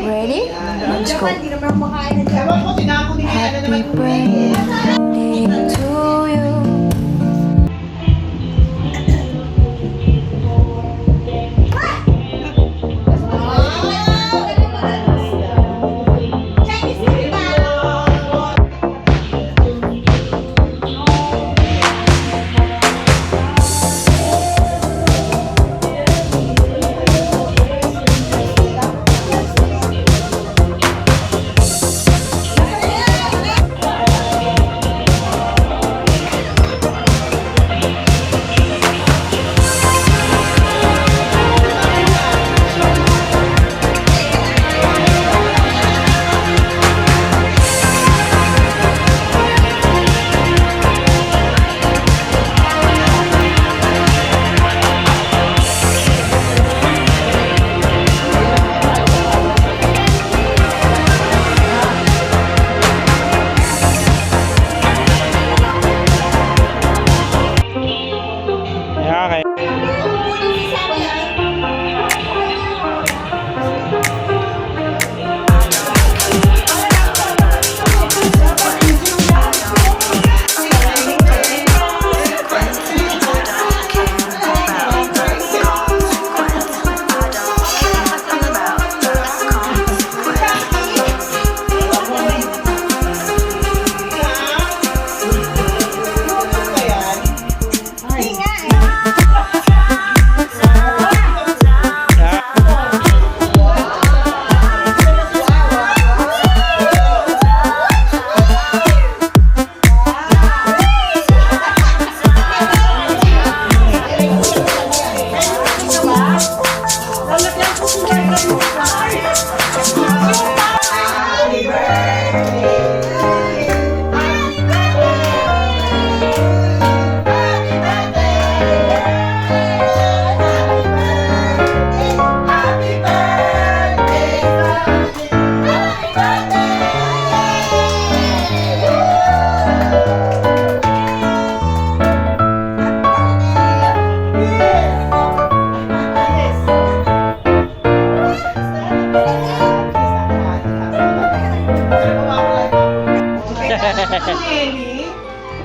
Ready? Let's go. Hindi naman kumakain na dyan. Happy birthday to you.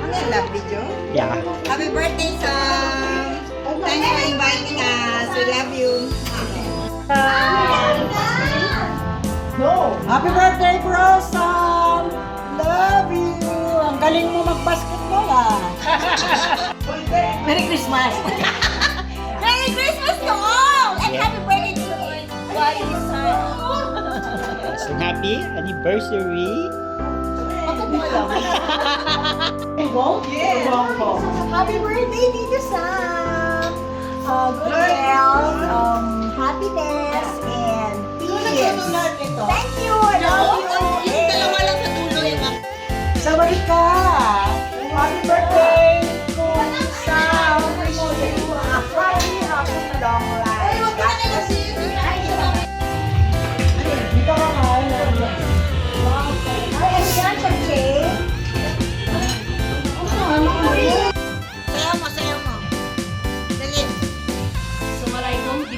Ano yung love video? Yeah. Happy birthday, Sam! Thanks for inviting us. We love you. Happy birthday, bro, Sam! Love you! Ang galing mo mag-basketball, ah! Merry Christmas! Merry Christmas to all! And happy birthday to Buddy Sam! So happy anniversary. Happy birthday, Tito Sam! Good health, happiness, and peace. Thank you! I love you! Yung dalawa lang sa dulo yung Sabay ka! Happy birthday to Sam! Wish you a happy, long life. Dito ka kain. Ay, ano yan? Pag-cake? Sayaw mo, sayaw mo. Dali. Sumaray kong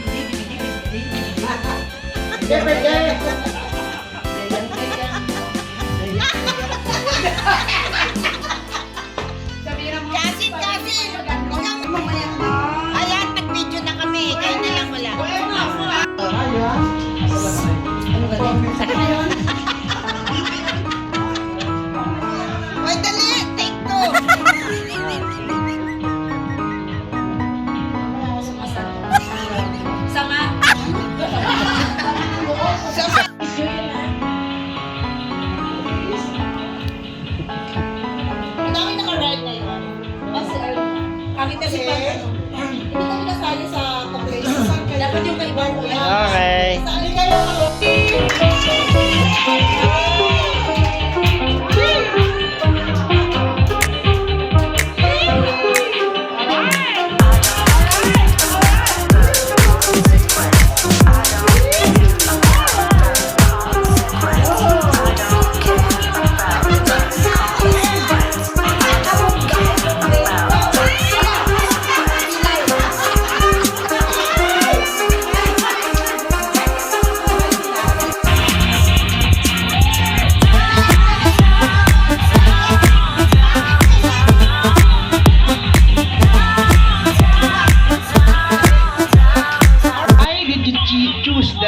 Kasin, kasin! Huwag kang mamayang ba? Ayan, nag-video na kami. Kayo na lang wala. Hoy, dali! Take two! Sama. Sama.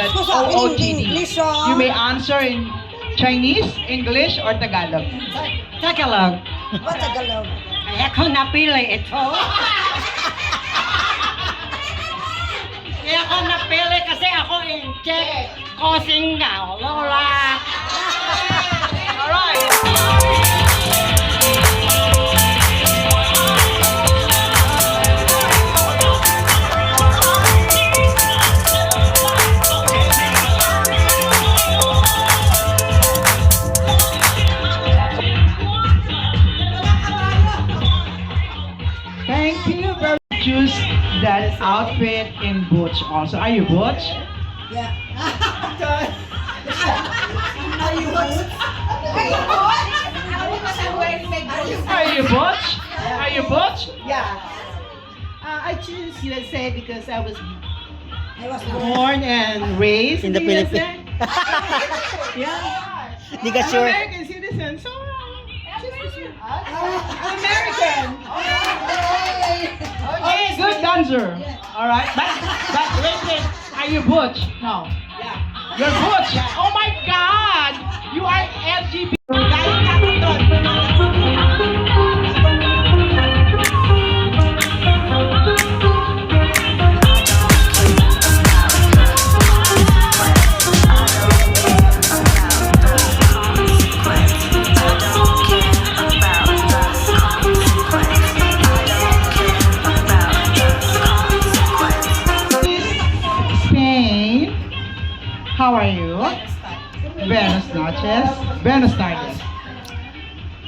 that Gusto sa akin, OOTD. English, ah. You may answer in Chinese, English, or Tagalog. Tagalog. What Tagalog? Ay, ako napili ito. Kaya ako napili kasi ako in check causing now. Lola. Alright. Thank you very much. Choose that outfit in Butch also. Are you Butch? Are you Butch? Are you Butch? Yeah. I choose USA because I was I was born and raised In the USA. Yeah. Di I'm ka sure. American citizen, so I'm American. Okay, good dancer. All right, but wait. Are you Butch? No. Yeah. You're Butch. Oh my God! You are LGBT. Galing na ako doon. Spain. How are you? Buenos noches. Buenos tardes.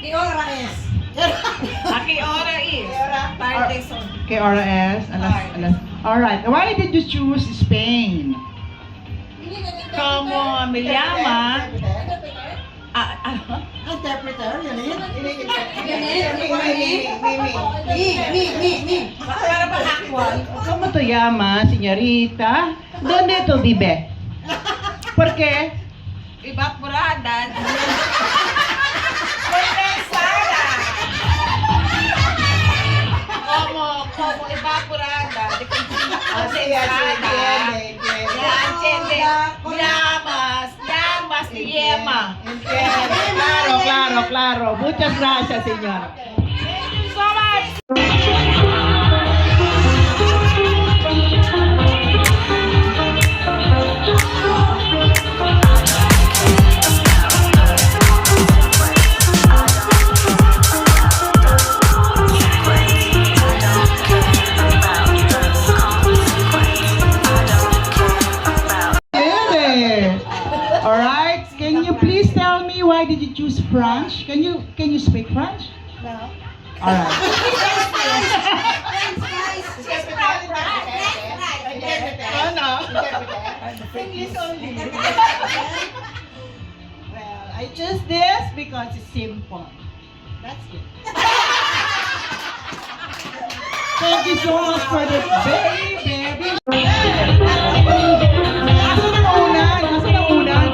¿Qué hora es? Aki ora is. Tarde son. ¿Qué hora es? Alas. All right. Why did you choose Spain? Como me llama. Interpreter, yun eh. Me. Para pa actual. ¿Cómo te llamas, señorita? ¿Dónde tú vives? ¿Por qué? Evaporada. Condensada. Como evaporada. Llamas, yema. Claro. Muchas gracias, señora. Thank you so much. Really? All right. Can you please tell me why did you choose French? Can you speak French? No. All right. English only. Well, I choose this because it's simple. That's it. Thank you so much for the baby. Nasaan ang unan? Nasaan ang unan?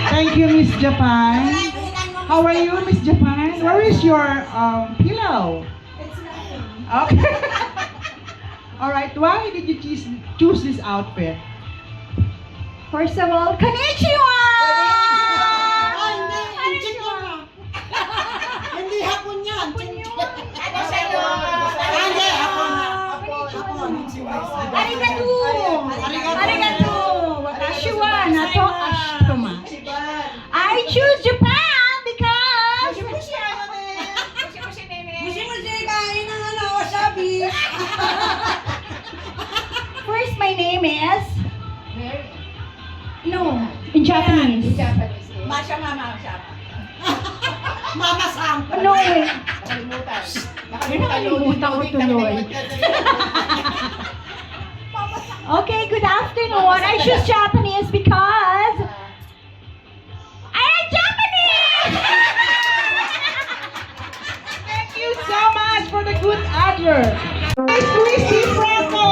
Thank you, Miss Japan. How are you, Miss Japan? Where is your pillow? Okay. All right. Why did you choose this outfit? First of all, konnichiwa! Hindi hapon yan. Ano sa'yo? Hindi hapon. Arigato! Arigato! Watashi wa nato ashitoma. I choose Japan because Musi kain ng wasabi. first my name is no in Japanese. Masya mama siya. Mama Sam. No way. Nakalimutan. Nakalimutan ko tuloy. Mama Okay, good afternoon. I choose Japanese because I like Japanese. Thank you so much for the good answer. Miss Christy Franco.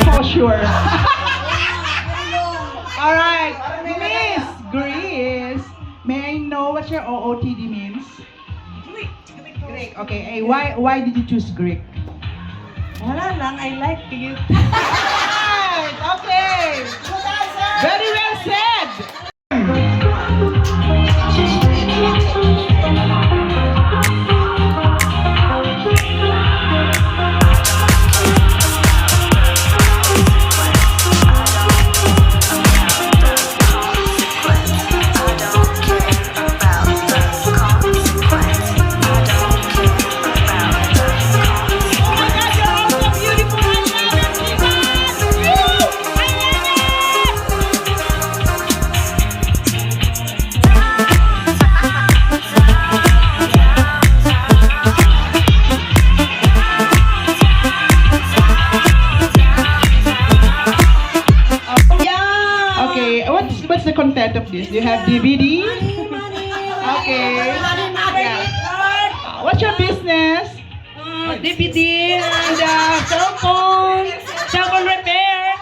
For sure. All right, Miss Grace, may I know what your OOTD means? Greek. Okay, hey, why did you choose Greek? Wala lang, I like you. Right, okay. Very well said. Okay, what's the content of this? Do you have DVD? Okay. Yeah. What's your business? DVD and cell phone repair.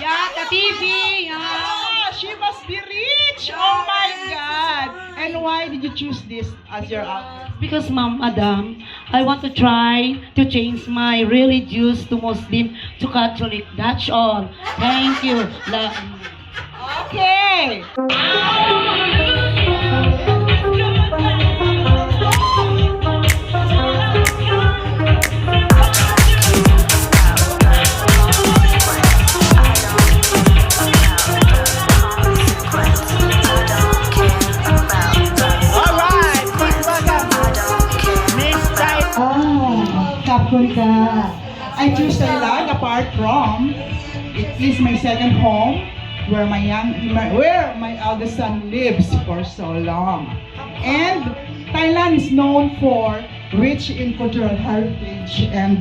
Yeah, the TV. Yeah. Ah, she must be rich. Oh my God! And why did you choose this as your outfit? Because, madam, I want to try to change my religious to Muslim to Catholic. That's all. Thank you. Okay. Kapkon ka. I choose Thailand apart from it is my second home where my eldest son lives for so long. And Thailand is known for rich in cultural heritage and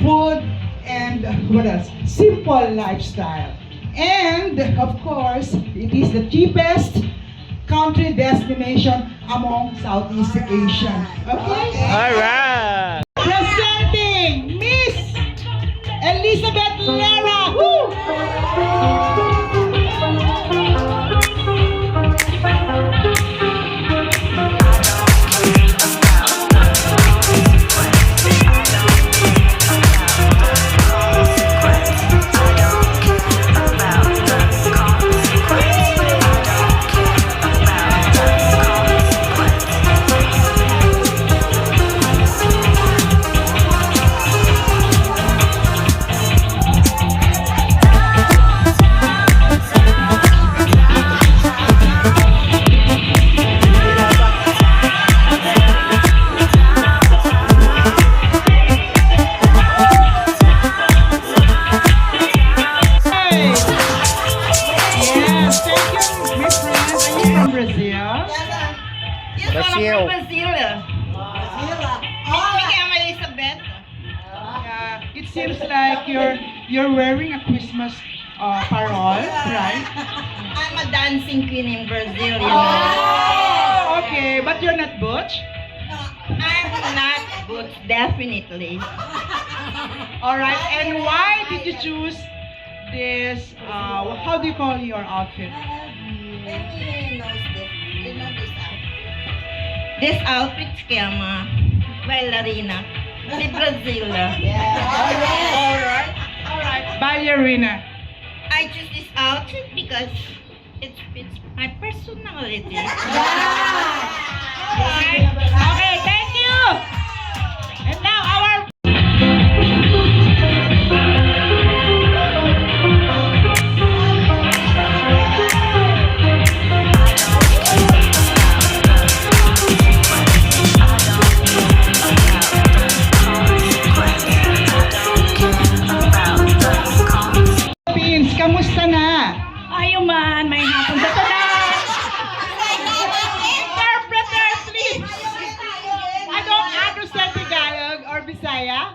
food and what else? Simple lifestyle. And of course, it is the cheapest country destination among Southeast Asian. Okay? Alright! Presenting Miss Elizabeth Lara. Woo! Brazil. Yeah, it seems like you're wearing a Christmas parol, right? I'm a dancing queen in Brazil, Oh, okay, but you're not butch. I'm not good, definitely. All right, and why did you choose this? How do you call your outfit? This outfit scama, ballerina, di Brazil. Alright, ballerina. I choose this outfit because it fits my personality. Okay, thank you. And now our Kamusta na? Ayaw man, may hapon sa tanan. Interpreter, please. I don't understand Tagalog or Bisaya.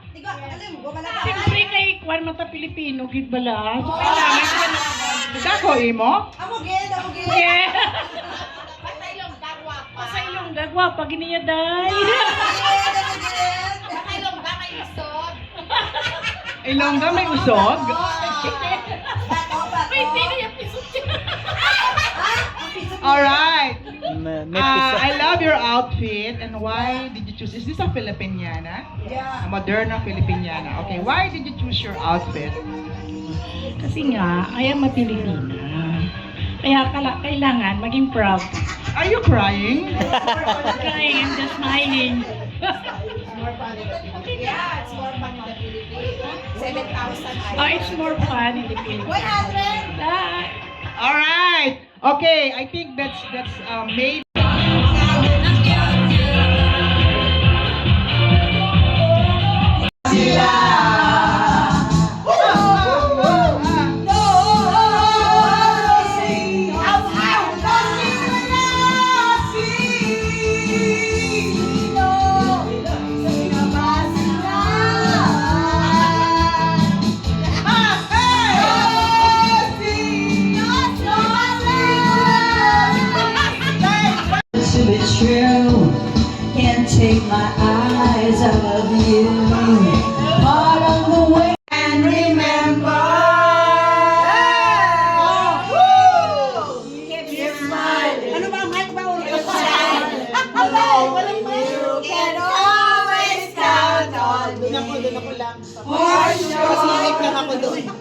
Siyempre kay Kwan Mata Pilipino, gid bala. So kailangan ko na. Dako imo? Yeah. Pasailong gagwa, pag iniya day. Ilongga may usog? Wait, hindi na yung pisot siya. Alright. May pisa. I love your outfit. And why did you choose? Is this a Filipiniana? Yeah. A Moderna Filipiniana. Okay, why did you choose your outfit? Kasi nga, I am a Pilipina. Kaya kailangan maging proud. Are you crying? Crying and just smiling. Oh, it's more fun in the Philippines. Alright. Okay, I think that's maybe. To be true, can't take my eyes out of you. Part of the way and remember. Keep smiling. Ano ba mic ba ulit? You can always count on me. Doon ako lang. For sure. Kasi lang ako doon.